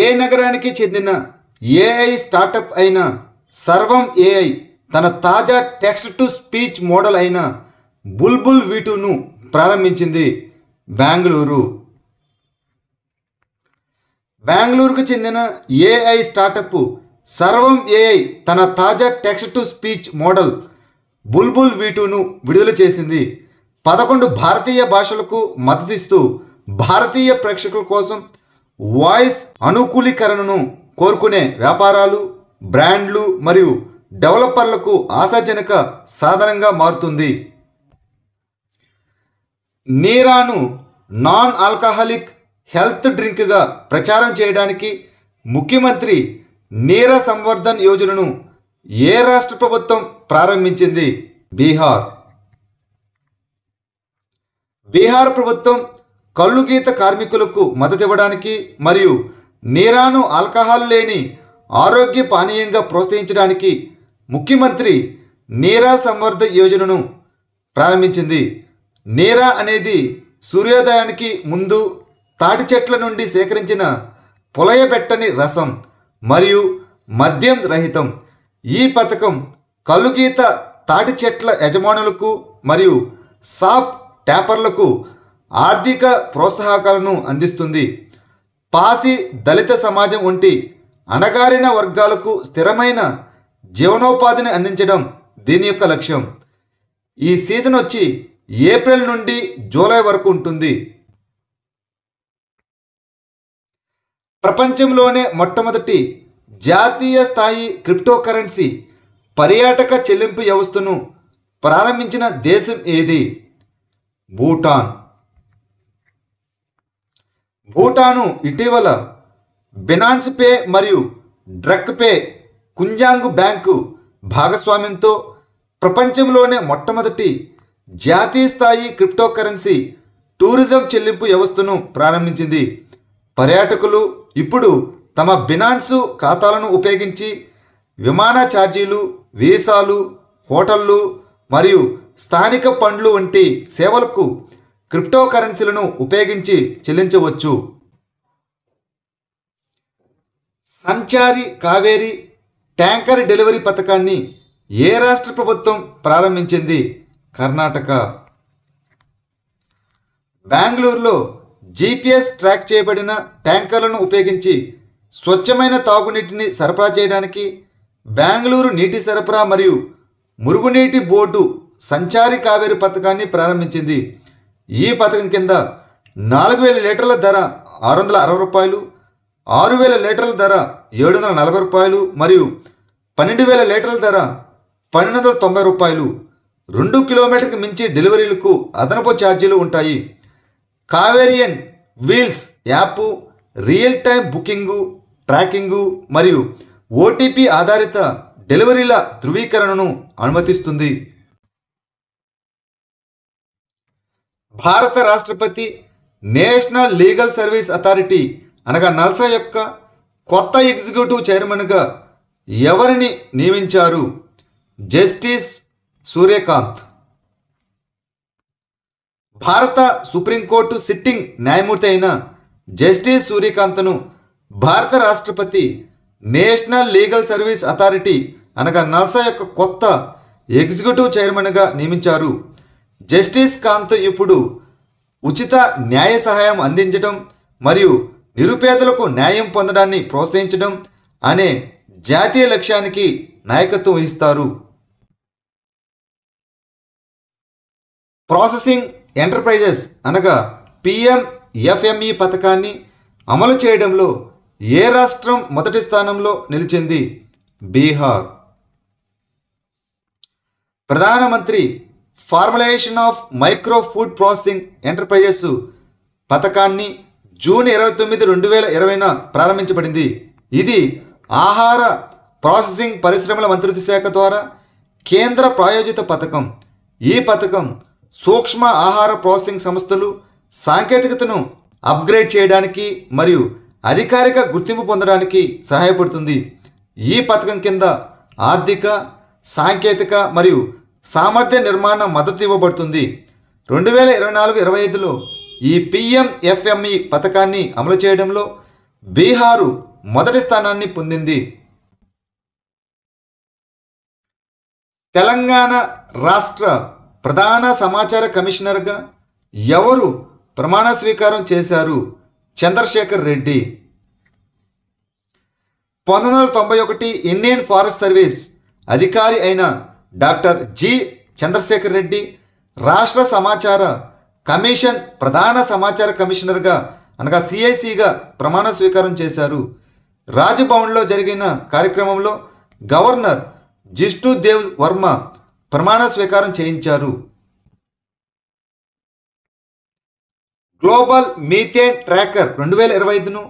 ఏ నగరానికి చెందిన AI startup అయిన సర్వం ఏఐ తన తాజా టెక్స్ట్ టు స్పీచ్ మోడల్ అయిన బుల్బుల్ V2ను ప్రారంభించింది. బెంగళూరుకు చెందిన ఏఐ స్టార్టప్ సర్వం ఏఐ తన తాజా టెక్స్ట్ టు స్పీచ్ మోడల్ బుల్బుల్ V2ను విడుదల చేసింది. 11 భారతీయ భాషలకు మద్దతిస్తూ భారతీయ ప్రేక్షకుల కోసం వాయిస్ అనుకూలీకరణను కోరుకునే వ్యాపారాలు, బ్రాండ్లు మరియు డెవలపర్లకు ఆశాజనక సాధనంగా మారుతుంది. నీరాను నాన్ ఆల్కహాలిక్ హెల్త్ డ్రింక్గా ప్రచారం చేయడానికి ముఖ్యమంత్రి నీరా సంవర్ధన్ యోజనను ఏ రాష్ట్ర ప్రభుత్వం ప్రారంభించింది? బీహార్ ప్రభుత్వం కల్లుగీత కార్మికులకు మద్దతివ్వడానికి మరియు నీరాను ఆల్కహాల్ లేని ఆరోగ్య పానీయంగా ప్రోత్సహించడానికి ముఖ్యమంత్రి నీరా సంవర్ధన్ యోజనను ప్రారంభించింది. నీరా అనేది సూర్యోదయానికి ముందు తాటి చెట్ల నుండి సేకరించిన పులయబెట్టని రసం మరియు మద్యం రహితం. ఈ పథకం కల్లుగీత తాటి చెట్ల యజమానులకు మరియు షాప్ ట్యాపర్లకు ఆర్థిక ప్రోత్సాహకాలను అందిస్తుంది. పాసి దళిత సమాజం వంటి అణగారిన వర్గాలకు స్థిరమైన జీవనోపాధిని అందించడం దీని యొక్క లక్ష్యం. ఈ సీజన్ వచ్చి ఏప్రిల్ నుండి జూలై వరకు ఉంటుంది. ప్రపంచంలోనే మొట్టమొదటి జాతీయ స్థాయి క్రిప్టోకరెన్సీ పర్యాటక చెల్లింపు వ్యవస్థను ప్రారంభించిన దేశం ఏది? భూటాను ఇటీవల బినాన్స్ పే మరియు డ్రక్ పే కుంజాంగ్ బ్యాంకు భాగస్వామ్యంతో ప్రపంచంలోనే మొట్టమొదటి జాతీయ స్థాయి క్రిప్టోకరెన్సీ టూరిజం చెల్లింపు వ్యవస్థను ప్రారంభించింది. పర్యాటకులు ఇప్పుడు తమ బినాన్స్ ఖాతాలను ఉపయోగించి విమాన ఛార్జీలు, వీసాలు, హోటళ్లు మరియు స్థానిక పన్నులు వంటి సేవలకు క్రిప్టోకరెన్సీలను ఉపయోగించి చెల్లించవచ్చు. సంచారి కావేరి ట్యాంకర్ డెలివరీ పథకాన్ని ఏ రాష్ట్ర ప్రభుత్వం ప్రారంభించింది? కర్ణాటక. బెంగళూరులో GPS ట్రాక్ చేయబడిన ట్యాంకర్లను ఉపయోగించి స్వచ్ఛమైన తాగునీటిని సరఫరా చేయడానికి బెంగళూరు నీటి సరఫరా మరియు మురుగునీటి బోర్డు సంచారి కావేరి పథకాన్ని ప్రారంభించింది. ఈ పథకం కింద 4000 లీటర్ల ధర ₹660, 6000 లీటర్ల ధర ₹740 మరియు 12000 లీటర్ల ధర ₹1290. 2 కిలోమీటర్కి మించి డెలివరీలకు అదనపు ఛార్జీలు ఉంటాయి. Kaverian wheels app real time booking, tracking మరియు OTP ఆధారిత డెలివరీల ధృవీకరణను అనుమతిస్తుంది. భారత రాష్ట్రపతి నేషనల్ లీగల్ సర్వీస్ అథారిటీ అనగా నల్సా యొక్క కొత్త ఎగ్జిక్యూటివ్ చైర్మన్గా ఎవరిని నియమించారు? జస్టిస్ సూర్యకాంత్. భారత సుప్రీంకోర్టు సిట్టింగ్ న్యాయమూర్తి అయిన జస్టిస్ సూర్యకాంత్ను భారత రాష్ట్రపతి నేషనల్ లీగల్ సర్వీస్ అథారిటీ అనగా నల్సా యొక్క కొత్త ఎగ్జిక్యూటివ్ చైర్మన్గా నియమించారు. జస్టిస్ కాంత్ ఇప్పుడు ఉచిత న్యాయ సహాయం అందించడం మరియు నిరుపేదలకు న్యాయం పొందడాన్ని ప్రోత్సహించడం అనే జాతీయ లక్ష్యానికి నాయకత్వం వహిస్తారు. ప్రాసెసింగ్ ఎంటర్ప్రైజెస్ అనగా PMFME పథకాన్ని అమలు చేయడంలో ఏ రాష్ట్రం మొదటి స్థానంలో నిలిచింది? బీహార్. ప్రధానమంత్రి formalisation of micro food processing enterprises పథకాన్ని జూన్ 29, 2020న ప్రారంభించబడింది. ఇది ఆహార ప్రాసెసింగ్ పరిశ్రమల మంత్రిత్వ శాఖ ద్వారా కేంద్ర ప్రాయోజిత పథకం. ఈ పథకం సూక్ష్మ ఆహార ప్రాసెసింగ్ సంస్థలు సాంకేతికతను అప్గ్రేడ్ చేయడానికి మరియు అధికారిక గుర్తింపు పొందడానికి సహాయపడుతుంది. ఈ పథకం కింద ఆర్థిక, సాంకేతిక మరియు సామర్థ్య నిర్మాణ మద్దతు ఇవ్వబడుతుంది. 2024-25లో ఈ PMFME పథకాన్ని అమలు చేయడంలో బీహారు మొదటి స్థానాన్ని పొందింది. తెలంగాణ రాష్ట్ర ప్రధాన సమాచార కమిషనర్గా ఎవరు ప్రమాణ స్వీకారం చేశారు? Chandrashekar Reddy. 1991 Indian forest service అధికారి అయిన డాక్టర్ జి చంద్రశేఖర్ రెడ్డి రాష్ట్ర సమాచార కమిషన్ ప్రధాన సమాచార కమిషనర్గా అనగా సిఐసిగా ప్రమాణ స్వీకారం చేశారు. రాజ్భవన్లో జరిగిన కార్యక్రమంలో గవర్నర్ జిష్ణుదేవ్ వర్మ ప్రమాణ స్వీకారం చేయించారు. గ్లోబల్ మీథేన్ ట్రాకర్ 2025ను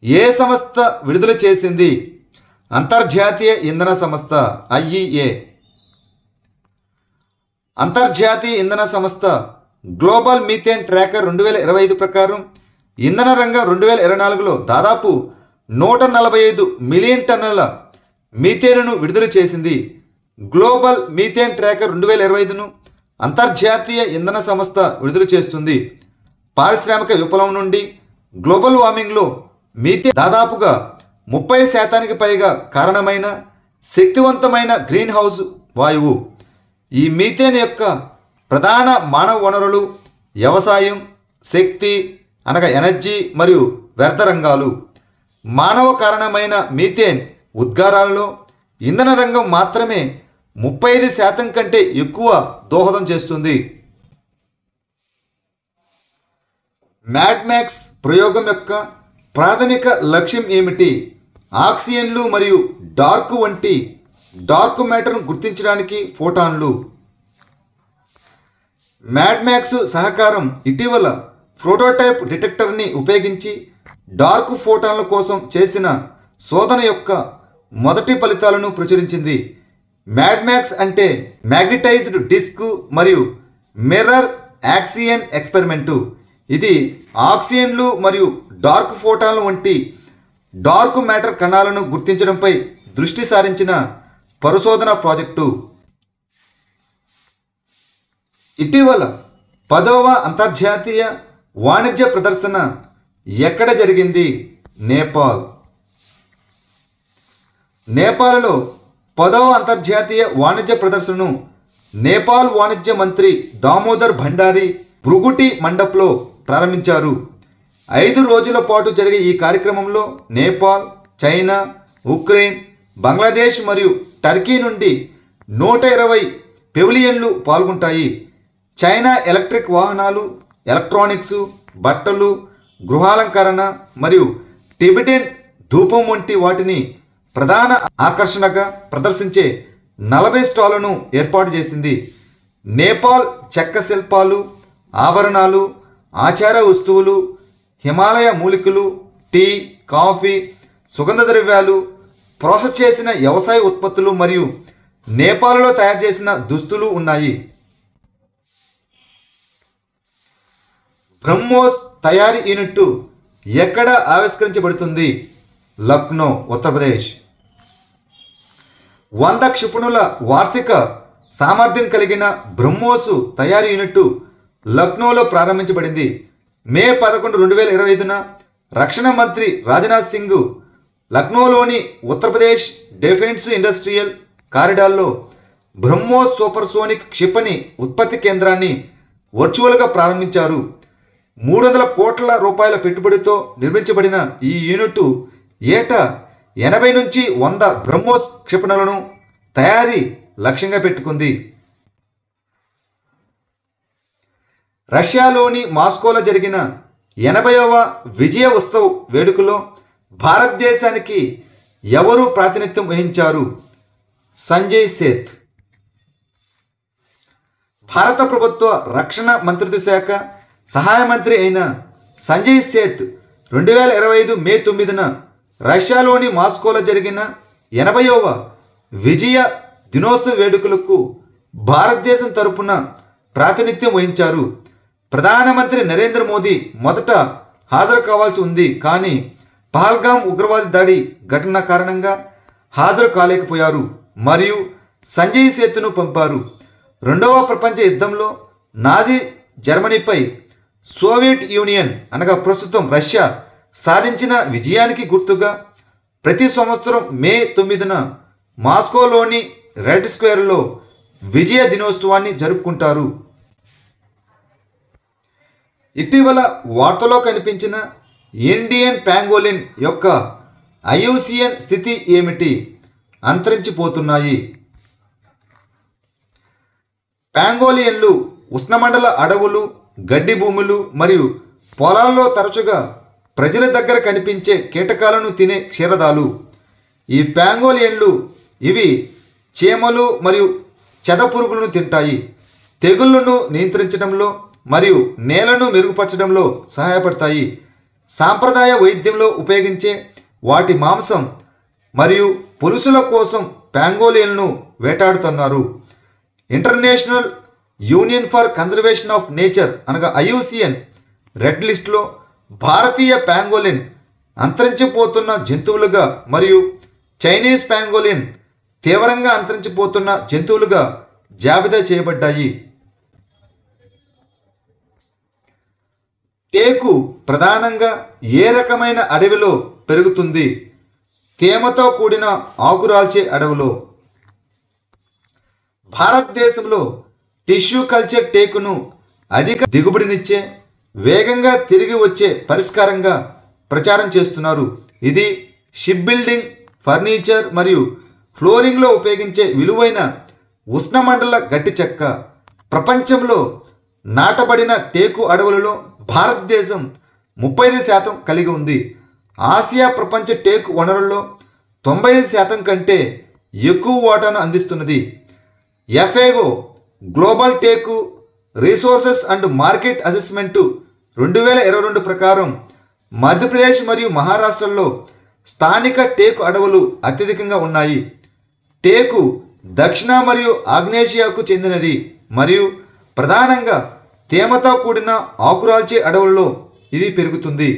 ఏ సంస్థ విడుదల చేసింది? అంతర్జాతీయ ఇంధన సంస్థ ఐఈఏ. అంతర్జాతీయ ఇంధన సంస్థ గ్లోబల్ మీథేన్ ట్రాకర్ 2025 ప్రకారం ఇంధన రంగం 2024లో దాదాపు 145 మిలియన్ టన్నుల మీథేన్ను విడుదల చేసింది. గ్లోబల్ మీథేన్ ట్రాకర్ 2025ను అంతర్జాతీయ ఇంధన సంస్థ విడుదల చేస్తుంది. పారిశ్రామిక విప్లవం నుండి గ్లోబల్ వార్మింగ్లో మీథేన్ దాదాపుగా 30% పైగా కారణమైన శక్తివంతమైన గ్రీన్ హౌస్ వాయువు. ఈ మీథేన్ యొక్క ప్రధాన మానవ వనరులు వ్యవసాయం, శక్తి అనగా ఎనర్జీ మరియు వ్యర్థ రంగాలు. మానవ కారణమైన మీథేన్ ఉద్గారాలలో ఇంధన రంగం మాత్రమే 35% కంటే ఎక్కువ దోహదం చేస్తుంది. మ్యాడ్ మ్యాక్స్ ప్రయోగం యొక్క ప్రాథమిక లక్ష్యం ఏమిటి? ఆక్సిజన్లు మరియు డార్క్ వంటి డార్క్ మ్యాటర్ను గుర్తించడానికి ఫోటాన్లు. మ్యాడ్ మ్యాక్స్ సహకారం ఇటీవల ప్రోటోటైప్ డిటెక్టర్ని ఉపయోగించి డార్క్ ఫోటాన్ల కోసం చేసిన శోధన యొక్క మొదటి ఫలితాలను ప్రచురించింది. మ్యాడ్ మ్యాక్స్ అంటే మ్యాగ్నెటైజ్డ్ డిస్క్ మరియు మిర్రర్ యాక్సియన్ ఎక్స్పెరిమెంటు. ఇది ఆక్సిజన్లు మరియు డార్క్ ఫోటాన్లు వంటి డార్క్ మ్యాటర్ కణాలను గుర్తించడంపై దృష్టి సారించిన పరిశోధన ప్రాజెక్టు. ఇటీవల 10వ అంతర్జాతీయ వాణిజ్య ప్రదర్శన ఎక్కడ జరిగింది? నేపాల్. నేపాల్లో 10వ అంతర్జాతీయ వాణిజ్య ప్రదర్శనను నేపాల్ వాణిజ్య మంత్రి దామోదర్ భండారి భృగుటి మండప్లో ప్రారంభించారు. 5 రోజుల పాటు జరిగే ఈ కార్యక్రమంలో నేపాల్, చైనా, ఉక్రెయిన్, బంగ్లాదేశ్ మరియు టర్కీ నుండి 120 పెవిలియన్లు పాల్గొంటాయి. చైనా ఎలక్ట్రిక్ వాహనాలు, ఎలక్ట్రానిక్స్, బట్టలు, గృహాలంకరణ మరియు టిబెటన్ ధూపం వంటి వాటిని ప్రధాన ఆకర్షణగా ప్రదర్శించే 40 స్టాళ్లను ఏర్పాటు చేసింది. నేపాల్ చెక్క శిల్పాలు, ఆభరణాలు, ఆచార వస్తువులు, హిమాలయ మూలికలు, టీ, కాఫీ, సుగంధ ద్రవ్యాలు, ప్రాసెస్ చేసిన వ్యవసాయ ఉత్పత్తులు మరియు నేపాల్లో తయారు చేసిన దుస్తులు ఉన్నాయి. బ్రహ్మోస్ తయారీ యూనిట్ ఎక్కడ ఆవిష్కరించబడుతుంది? లక్నో, ఉత్తరప్రదేశ్. 100 క్షిపణుల వార్షిక సామర్థ్యం కలిగిన బ్రహ్మోస్ తయారీ యూనిట్ లక్నోలో ప్రారంభించబడింది. మే 11, 2025న రక్షణ మంత్రి రాజ్నాథ్ సింగ్ లక్నోలోని ఉత్తరప్రదేశ్ డిఫెన్స్ ఇండస్ట్రియల్ కారిడార్లో బ్రహ్మోస్ సూపర్సోనిక్ క్షిపణి ఉత్పత్తి కేంద్రాన్ని వర్చువల్గా ప్రారంభించారు. 300 కోట్ల రూపాయల పెట్టుబడితో నిర్మించబడిన ఈ యూనిట్ ఏటా 80 నుంచి 100 బ్రహ్మోస్ క్షిపణులను తయారీ లక్ష్యంగా పెట్టుకుంది. రష్యాలోని మాస్కోలో జరిగిన 80వ విజయ ఉత్సవ్ వేడుకలో భారతదేశానికి ఎవరు ప్రాతినిధ్యం వహించారు? సంజయ్ సేత్. భారత ప్రభుత్వ రక్షణ మంత్రిత్వ శాఖ సహాయ మంత్రి అయిన సంజయ్ సేత్ 2025 మే 9న రష్యాలోని మాస్కోలో జరిగిన 80వ విజయ దినోత్సవ వేడుకలకు భారతదేశం తరపున ప్రాతినిధ్యం వహించారు. ప్రధానమంత్రి నరేంద్ర మోదీ మొదట హాజరు కావాల్సి ఉంది, కానీ పహల్గామ్ ఉగ్రవాద దాడి ఘటన కారణంగా హాజరు కాలేకపోయారు మరియు సంజయ్ సేత్ను పంపారు. 2వ ప్రపంచ యుద్ధంలో నాజీ జర్మనీపై సోవియట్ యూనియన్ అనగా ప్రస్తుతం రష్యా సాధించిన విజయానికి గుర్తుగా ప్రతి సంవత్సరం మే 9న మాస్కోలోని రెడ్ స్క్వేర్లో విజయ దినోత్సవాన్ని జరుపుకుంటారు. ఇటీవల వార్తలో కనిపించిన ఇండియన్ ప్యాంగోలిన్ యొక్క ఐయుసిఎన్ స్థితి ఏమిటి? అంతరించిపోతున్నాయి. ప్యాంగోలియన్లు ఉష్ణమండల అడవులు, గడ్డి భూములు మరియు పొలాల్లో తరచుగా ప్రజల దగ్గర కనిపించే కీటకాలను తినే క్షీరదాలు. ఈ ప్యాంగోలియన్లు ఇవి చీమలు మరియు చెదపురుగులను తింటాయి. తెగుళ్లను నియంత్రించడంలో మరియు నేలను మెరుగుపరచడంలో సహాయపడతాయి. సాంప్రదాయ వైద్యంలో ఉపయోగించే వాటి మాంసం మరియు పులుసుల కోసం ప్యాంగోలియన్లను వేటాడుతున్నారు. International union for conservation of nature అనగా ఐయుసిఎన్ రెడ్ లిస్టులో భారతీయ ప్యాంగోలిన్ అంతరించిపోతున్న జంతువులుగా మరియు చైనీస్ ప్యాంగోలిన్ తీవ్రంగా అంతరించిపోతున్న జంతువులుగా జాబితా చేయబడ్డాయి. టేకు ప్రధానంగా ఏ రకమైన అడవిలో పెరుగుతుంది? తేమతో కూడిన ఆకురాల్చే అడవిలో. భారతదేశంలో టిష్యూ కల్చర్ టేకును అధిక దిగుబడినిచ్చే, వేగంగా తిరిగి వచ్చే పరిష్కారంగా ప్రచారం చేస్తున్నారు. ఇది షిప్ బిల్డింగ్, ఫర్నిచర్ మరియు ఫ్లోరింగ్లో ఉపయోగించే విలువైన ఉష్ణమండల గట్టి చెక్క. ప్రపంచంలో నాటబడిన టేకు అడవులలో భారతదేశం 35% కలిగి ఉంది. ఆసియా ప్రపంచ టేకు వనరుల్లో 95% కంటే ఎక్కువ వాటాను అందిస్తున్నది. FAO global teak resources and market assessment 2022 ప్రకారం మధ్యప్రదేశ్ మరియు మహారాష్ట్రలో స్థానిక టేకు అడవులు అత్యధికంగా ఉన్నాయి. టేకు దక్షిణ మరియు ఆగ్నేషియాకు చెందినది మరియు ప్రధానంగా తేమతో కూడిన ఆకురాల్చే అడవుల్లో ఇది పెరుగుతుంది.